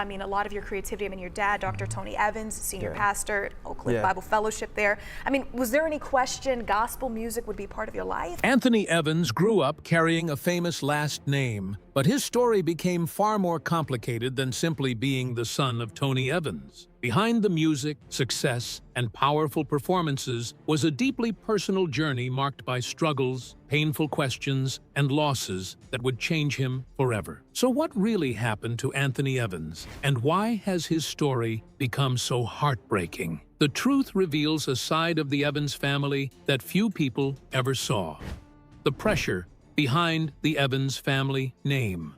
I mean, a lot of your creativity, I mean, your dad, Dr. Tony Evans, senior pastor at Oak Cliff Yeah. Bible Fellowship there. I mean, was there any question gospel music would be part of your life? Anthony Evans grew up carrying a famous last name, but his story became far more complicated than simply being the son of Tony Evans. Behind the music, success, and powerful performances was a deeply personal journey marked by struggles, painful questions, and losses that would change him forever. So what really happened to Anthony Evans, and why has his story become so heartbreaking? The truth reveals a side of the Evans family that few people ever saw. The pressure behind the Evans family name.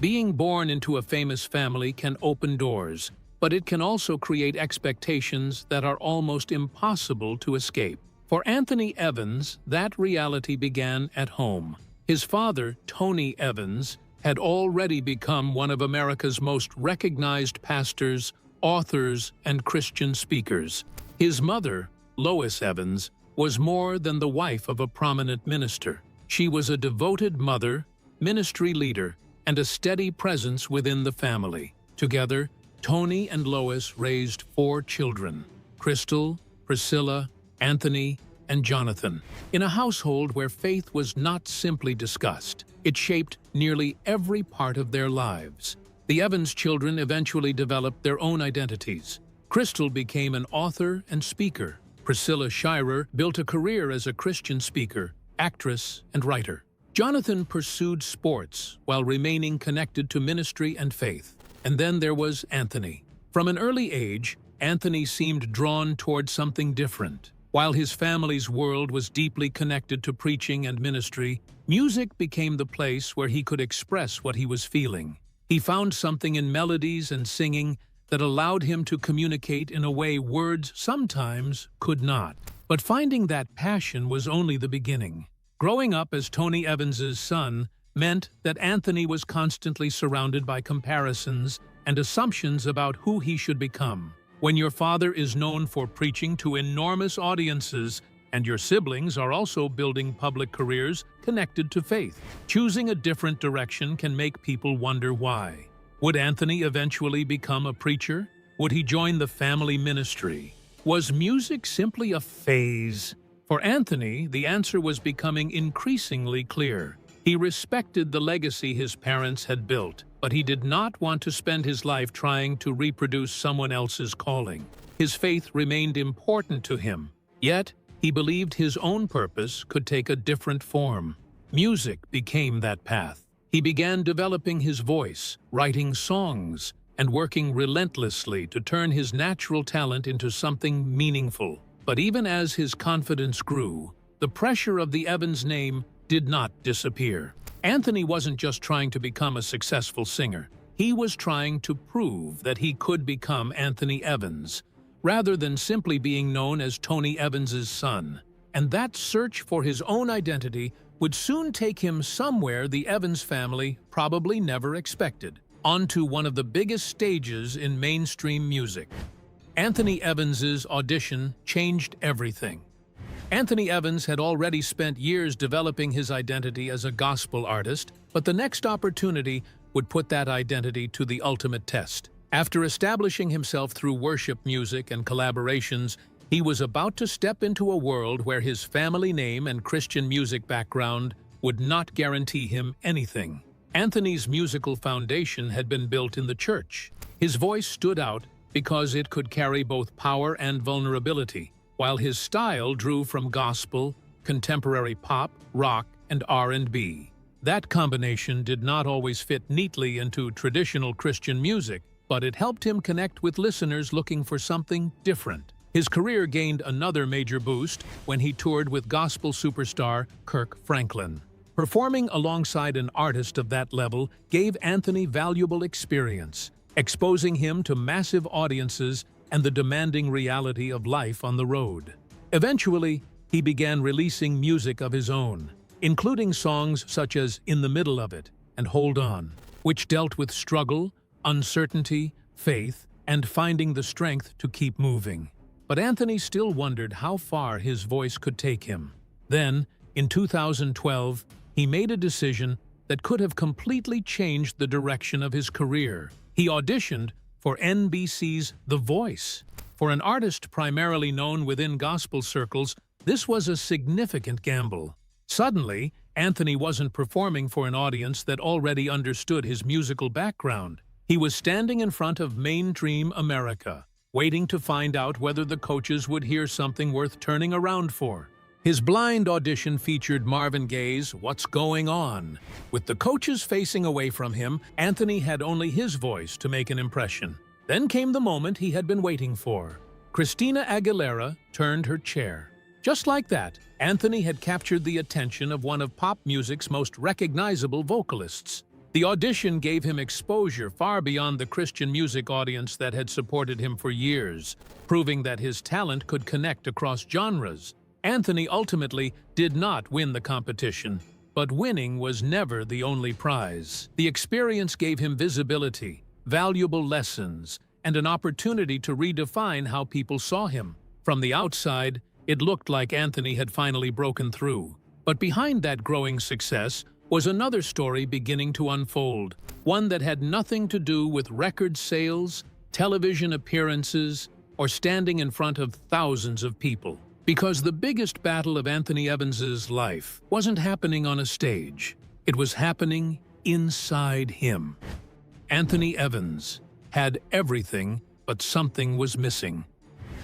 Being born into a famous family can open doors, but it can also create expectations that are almost impossible to escape. For Anthony Evans, that reality began at home. His father, Tony Evans, had already become one of America's most recognized pastors, authors, and Christian speakers. His mother, Lois Evans, was more than the wife of a prominent minister. She was a devoted mother, ministry leader, and a steady presence within the family. Together, Tony and Lois raised 4 children: Crystal, Priscilla, Anthony, and Jonathan. In a household where faith was not simply discussed, it shaped nearly every part of their lives. The Evans children eventually developed their own identities. Crystal became an author and speaker. Priscilla Shirer built a career as a Christian speaker, actress, and writer. Jonathan pursued sports while remaining connected to ministry and faith. And then there was Anthony. From an early age, Anthony seemed drawn toward something different. While his family's world was deeply connected to preaching and ministry, music became the place where he could express what he was feeling. He found something in melodies and singing that allowed him to communicate in a way words sometimes could not. But finding that passion was only the beginning. Growing up as Tony Evans's son meant that Anthony was constantly surrounded by comparisons and assumptions about who he should become. When your father is known for preaching to enormous audiences and your siblings are also building public careers connected to faith, choosing a different direction can make people wonder why. Would Anthony eventually become a preacher? Would he join the family ministry? Was music simply a phase? For Anthony, the answer was becoming increasingly clear. He respected the legacy his parents had built, but he did not want to spend his life trying to reproduce someone else's calling. His faith remained important to him, yet he believed his own purpose could take a different form. Music became that path. He began developing his voice, writing songs, and working relentlessly to turn his natural talent into something meaningful. But even as his confidence grew, the pressure of the Evans name did not disappear. Anthony wasn't just trying to become a successful singer. He was trying to prove that he could become Anthony Evans, rather than simply being known as Tony Evans's son. And that search for his own identity would soon take him somewhere the Evans family probably never expected, onto one of the biggest stages in mainstream music. Anthony Evans's audition changed everything. Anthony Evans had already spent years developing his identity as a gospel artist, but the next opportunity would put that identity to the ultimate test. After establishing himself through worship music and collaborations, he was about to step into a world where his family name and Christian music background would not guarantee him anything. Anthony's musical foundation had been built in the church. His voice stood out because it could carry both power and vulnerability, while his style drew from gospel, contemporary pop, rock, and R&B. That combination did not always fit neatly into traditional Christian music, but it helped him connect with listeners looking for something different. His career gained another major boost when he toured with gospel superstar Kirk Franklin. Performing alongside an artist of that level gave Anthony valuable experience, exposing him to massive audiences and the demanding reality of life on the road. Eventually, he began releasing music of his own, including songs such as In the Middle of It and Hold On, which dealt with struggle, uncertainty, faith, and finding the strength to keep moving. But Anthony still wondered how far his voice could take him. Then, in 2012, he made a decision that could have completely changed the direction of his career. He auditioned for NBC's The Voice. For an artist primarily known within gospel circles, this was a significant gamble. Suddenly, Anthony wasn't performing for an audience that already understood his musical background. He was standing in front of mainstream America, waiting to find out whether the coaches would hear something worth turning around for. His blind audition featured Marvin Gaye's "What's Going On?" With the coaches facing away from him, Anthony had only his voice to make an impression. Then came the moment he had been waiting for. Christina Aguilera turned her chair. Just like that, Anthony had captured the attention of one of pop music's most recognizable vocalists. The audition gave him exposure far beyond the Christian music audience that had supported him for years, proving that his talent could connect across genres. Anthony ultimately did not win the competition, but winning was never the only prize. The experience gave him visibility, valuable lessons, and an opportunity to redefine how people saw him. From the outside, it looked like Anthony had finally broken through. But behind that growing success was another story beginning to unfold, one that had nothing to do with record sales, television appearances, or standing in front of thousands of people. Because the biggest battle of Anthony Evans's life wasn't happening on a stage. It was happening inside him. Anthony Evans had everything, but something was missing.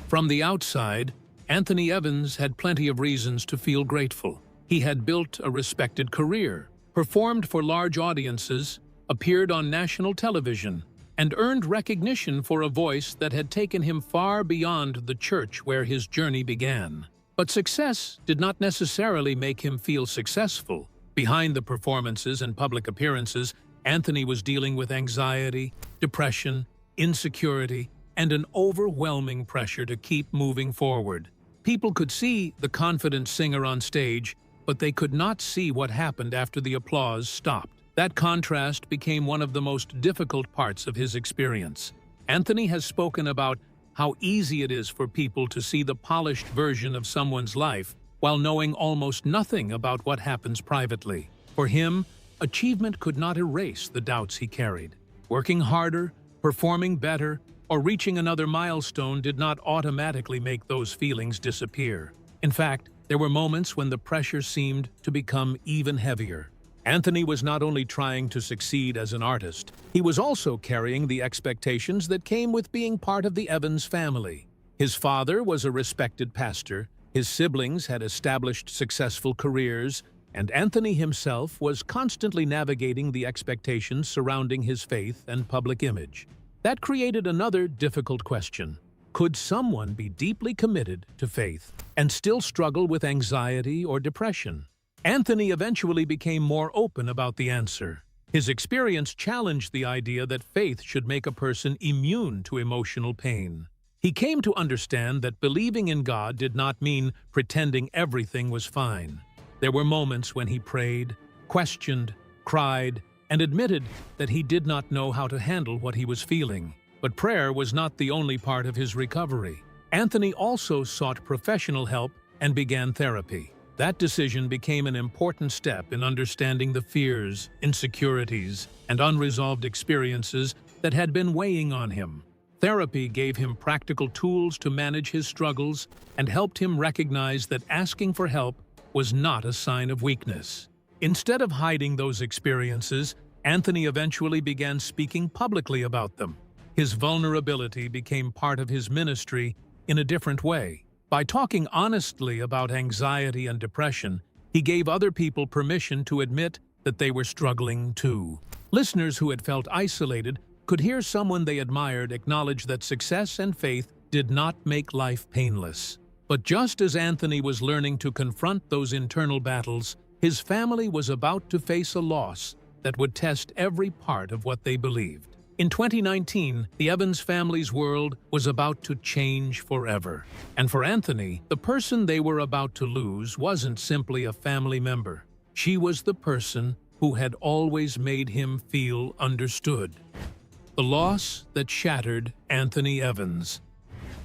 From the outside, Anthony Evans had plenty of reasons to feel grateful. He had built a respected career, performed for large audiences, appeared on national television, and earned recognition for a voice that had taken him far beyond the church where his journey began. But success did not necessarily make him feel successful. Behind the performances and public appearances, Anthony was dealing with anxiety, depression, insecurity, and an overwhelming pressure to keep moving forward. People could see the confident singer on stage, but they could not see what happened after the applause stopped. That contrast became one of the most difficult parts of his experience. Anthony has spoken about how easy it is for people to see the polished version of someone's life while knowing almost nothing about what happens privately. For him, achievement could not erase the doubts he carried. Working harder, performing better, or reaching another milestone did not automatically make those feelings disappear. In fact, there were moments when the pressure seemed to become even heavier. Anthony was not only trying to succeed as an artist, he was also carrying the expectations that came with being part of the Evans family. His father was a respected pastor, his siblings had established successful careers, and Anthony himself was constantly navigating the expectations surrounding his faith and public image. That created another difficult question. Could someone be deeply committed to faith and still struggle with anxiety or depression? Anthony eventually became more open about the answer. His experience challenged the idea that faith should make a person immune to emotional pain. He came to understand that believing in God did not mean pretending everything was fine. There were moments when he prayed, questioned, cried, and admitted that he did not know how to handle what he was feeling. But prayer was not the only part of his recovery. Anthony also sought professional help and began therapy. That decision became an important step in understanding the fears, insecurities, and unresolved experiences that had been weighing on him. Therapy gave him practical tools to manage his struggles and helped him recognize that asking for help was not a sign of weakness. Instead of hiding those experiences, Anthony eventually began speaking publicly about them. His vulnerability became part of his ministry in a different way. By talking honestly about anxiety and depression, he gave other people permission to admit that they were struggling too. Listeners who had felt isolated could hear someone they admired acknowledge that success and faith did not make life painless. But just as Anthony was learning to confront those internal battles, his family was about to face a loss that would test every part of what they believed. In 2019, the Evans family's world was about to change forever. And for Anthony, the person they were about to lose wasn't simply a family member. She was the person who had always made him feel understood. The loss that shattered Anthony Evans.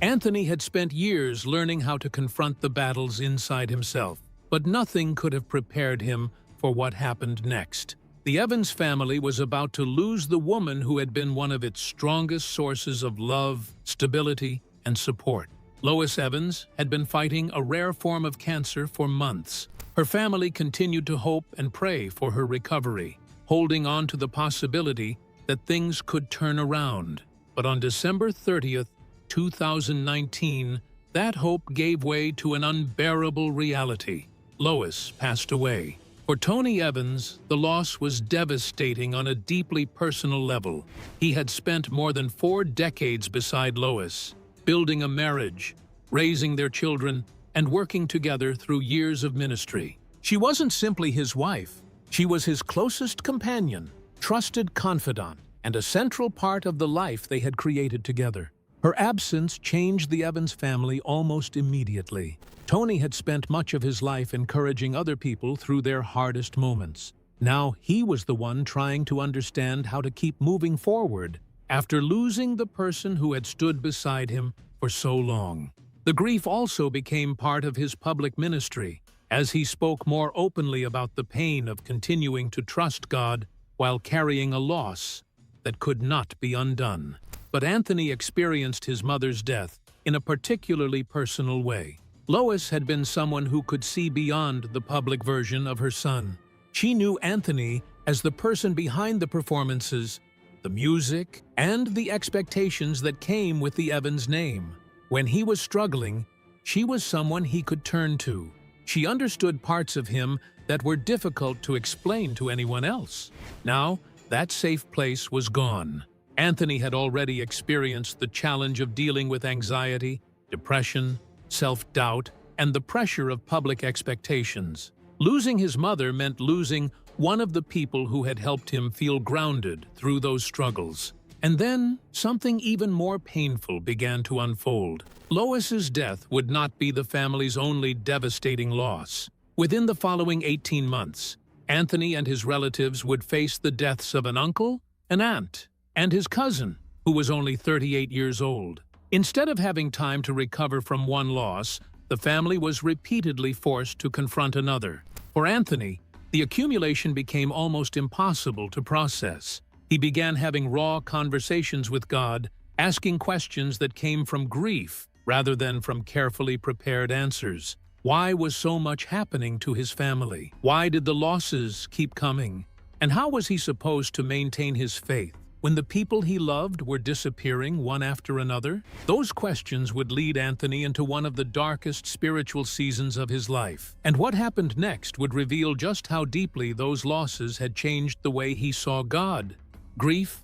Anthony had spent years learning how to confront the battles inside himself, but nothing could have prepared him for what happened next. The Evans family was about to lose the woman who had been one of its strongest sources of love, stability, and support. Lois Evans had been fighting a rare form of cancer for months. Her family continued to hope and pray for her recovery, holding on to the possibility that things could turn around. But on December 30th, 2019, that hope gave way to an unbearable reality. Lois passed away. For Tony Evans, the loss was devastating on a deeply personal level. He had spent more than 4 decades beside Lois, building a marriage, raising their children, and working together through years of ministry. She wasn't simply his wife. She was his closest companion, trusted confidant, and a central part of the life they had created together. Her absence changed the Evans family almost immediately. Tony had spent much of his life encouraging other people through their hardest moments. Now he was the one trying to understand how to keep moving forward after losing the person who had stood beside him for so long. The grief also became part of his public ministry, as he spoke more openly about the pain of continuing to trust God while carrying a loss that could not be undone. But Anthony experienced his mother's death in a particularly personal way. Lois had been someone who could see beyond the public version of her son. She knew Anthony as the person behind the performances, the music, and the expectations that came with the Evans name. When he was struggling, she was someone he could turn to. She understood parts of him that were difficult to explain to anyone else. Now, that safe place was gone. Anthony had already experienced the challenge of dealing with anxiety, depression, self-doubt, and the pressure of public expectations. Losing his mother meant losing one of the people who had helped him feel grounded through those struggles. And then, something even more painful began to unfold. Lois's death would not be the family's only devastating loss. Within the following 18 months, Anthony and his relatives would face the deaths of an uncle, an aunt, and his cousin, who was only 38 years old. Instead of having time to recover from one loss, the family was repeatedly forced to confront another. For Anthony, the accumulation became almost impossible to process. He began having raw conversations with God, asking questions that came from grief rather than from carefully prepared answers. Why was so much happening to his family? Why did the losses keep coming? And how was he supposed to maintain his faith when the people he loved were disappearing one after another? Those questions would lead Anthony into one of the darkest spiritual seasons of his life. And what happened next would reveal just how deeply those losses had changed the way he saw God, grief,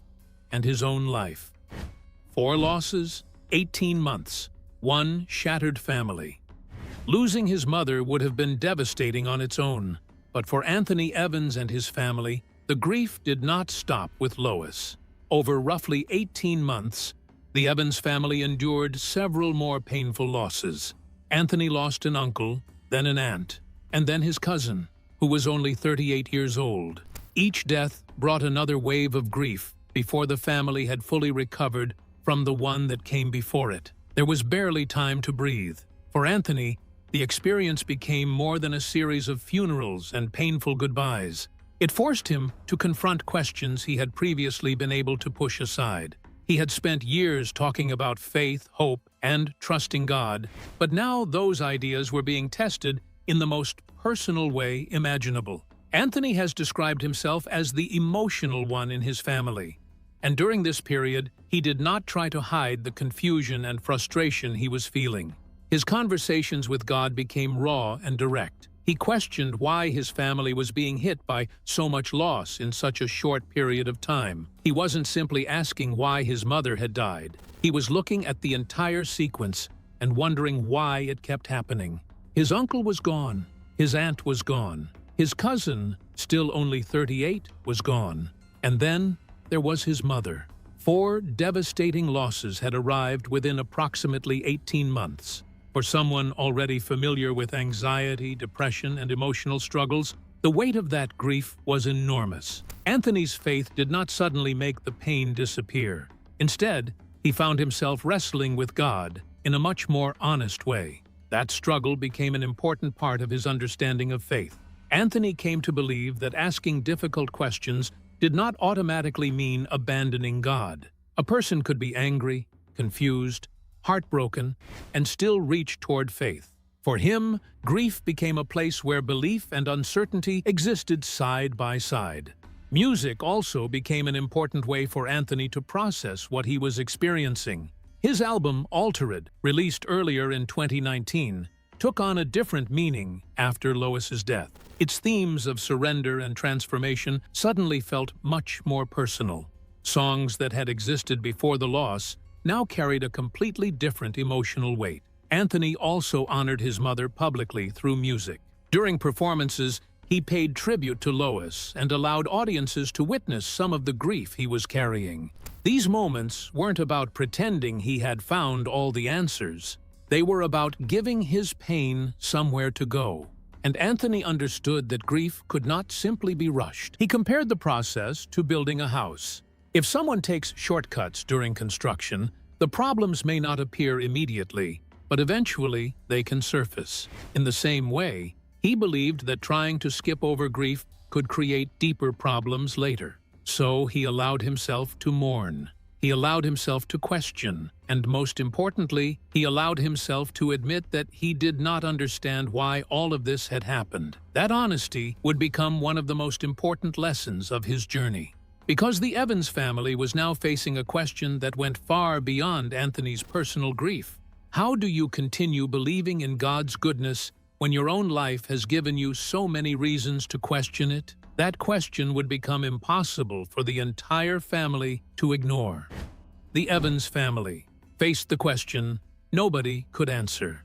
and his own life. 4 losses, 18 months, 1 shattered family. Losing his mother would have been devastating on its own, but for Anthony Evans and his family, the grief did not stop with Lois. Over roughly 18 months, the Evans family endured several more painful losses. Anthony lost an uncle, then an aunt, and then his cousin, who was only 38 years old. Each death brought another wave of grief before the family had fully recovered from the one that came before it. There was barely time to breathe. For Anthony, the experience became more than a series of funerals and painful goodbyes. It forced him to confront questions he had previously been able to push aside. He had spent years talking about faith, hope, and trusting God, but now those ideas were being tested in the most personal way imaginable. Anthony has described himself as the emotional one in his family, and during this period, he did not try to hide the confusion and frustration he was feeling. His conversations with God became raw and direct. He questioned why his family was being hit by so much loss in such a short period of time. He wasn't simply asking why his mother had died. He was looking at the entire sequence and wondering why it kept happening. His uncle was gone. His aunt was gone. His cousin, still only 38, was gone. And then there was his mother. 4 devastating losses had arrived within approximately 18 months. For someone already familiar with anxiety, depression, and emotional struggles, the weight of that grief was enormous. Anthony's faith did not suddenly make the pain disappear. Instead, he found himself wrestling with God in a much more honest way. That struggle became an important part of his understanding of faith. Anthony came to believe that asking difficult questions did not automatically mean abandoning God. A person could be angry, confused, heartbroken, and still reach toward faith. For him, grief became a place where belief and uncertainty existed side by side. Music also became an important way for Anthony to process what he was experiencing. His album, Altered, released earlier in 2019, took on a different meaning after Lois's death. Its themes of surrender and transformation suddenly felt much more personal. Songs that had existed before the loss now carried a completely different emotional weight. Anthony also honored his mother publicly through music. During performances, he paid tribute to Lois and allowed audiences to witness some of the grief he was carrying. These moments weren't about pretending he had found all the answers. They were about giving his pain somewhere to go. And Anthony understood that grief could not simply be rushed. He compared the process to building a house. If someone takes shortcuts during construction, the problems may not appear immediately, but eventually they can surface. In the same way, he believed that trying to skip over grief could create deeper problems later. So he allowed himself to mourn. He allowed himself to question, and most importantly, he allowed himself to admit that he did not understand why all of this had happened. That honesty would become one of the most important lessons of his journey. Because the Evans family was now facing a question that went far beyond Anthony's personal grief. How do you continue believing in God's goodness when your own life has given you so many reasons to question it? That question would become impossible for the entire family to ignore. The Evans family faced the question nobody could answer.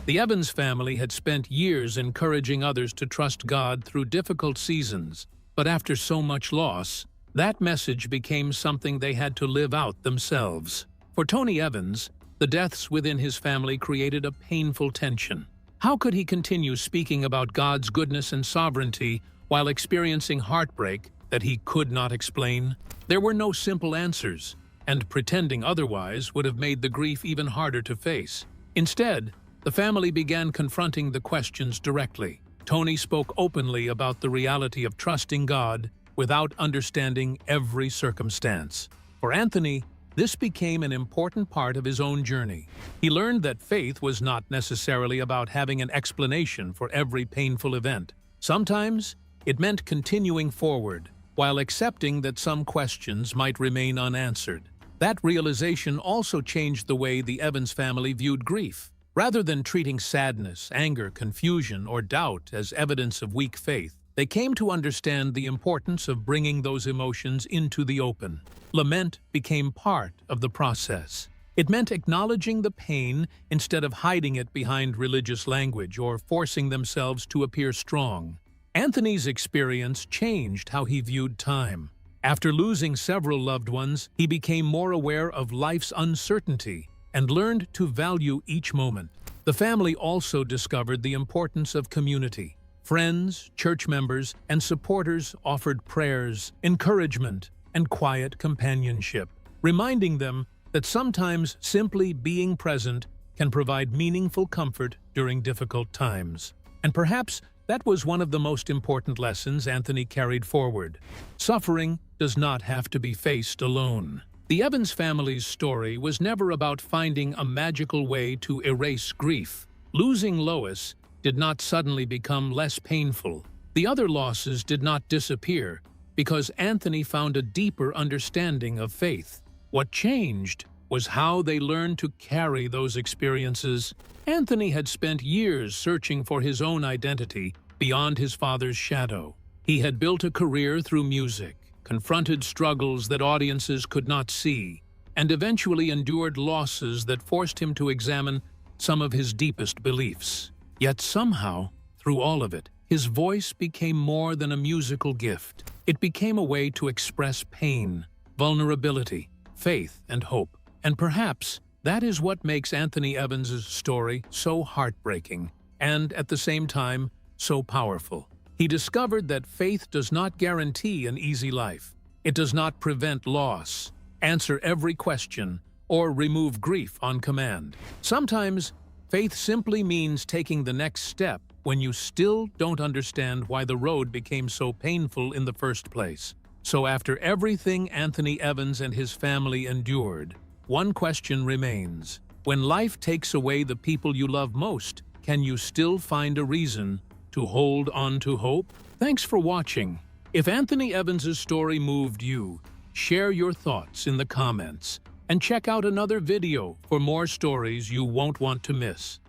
The Evans family had spent years encouraging others to trust God through difficult seasons, but after so much loss, that message became something they had to live out themselves. For Tony Evans, the deaths within his family created a painful tension. How could he continue speaking about God's goodness and sovereignty while experiencing heartbreak that he could not explain? There were no simple answers, and pretending otherwise would have made the grief even harder to face. Instead, the family began confronting the questions directly. Tony spoke openly about the reality of trusting God without understanding every circumstance. For Anthony, this became an important part of his own journey. He learned that faith was not necessarily about having an explanation for every painful event. Sometimes, it meant continuing forward, while accepting that some questions might remain unanswered. That realization also changed the way the Evans family viewed grief. Rather than treating sadness, anger, confusion, or doubt as evidence of weak faith, they came to understand the importance of bringing those emotions into the open. Lament became part of the process. It meant acknowledging the pain instead of hiding it behind religious language or forcing themselves to appear strong. Anthony's experience changed how he viewed time. After losing several loved ones, he became more aware of life's uncertainty and learned to value each moment. The family also discovered the importance of community. Friends, church members, and supporters offered prayers, encouragement, and quiet companionship, reminding them that sometimes simply being present can provide meaningful comfort during difficult times. And perhaps that was one of the most important lessons Anthony carried forward. Suffering does not have to be faced alone. The Evans family's story was never about finding a magical way to erase grief. Losing Lois did not suddenly become less painful. The other losses did not disappear because Anthony found a deeper understanding of faith. What changed was how they learned to carry those experiences. Anthony had spent years searching for his own identity beyond his father's shadow. He had built a career through music, confronted struggles that audiences could not see, and eventually endured losses that forced him to examine some of his deepest beliefs. Yet somehow, through all of it, his voice became more than a musical gift. It became a way to express pain, vulnerability, faith, and hope. And perhaps that is what makes Anthony Evans' story so heartbreaking and, at the same time, so powerful. He discovered that faith does not guarantee an easy life. It does not prevent loss, answer every question, or remove grief on command. Sometimes, faith simply means taking the next step when you still don't understand why the road became so painful in the first place. So after everything Anthony Evans and his family endured, one question remains. When life takes away the people you love most, can you still find a reason to hold on to hope? Thanks for watching. If Anthony Evans' story moved you, share your thoughts in the comments and check out another video for more stories you won't want to miss.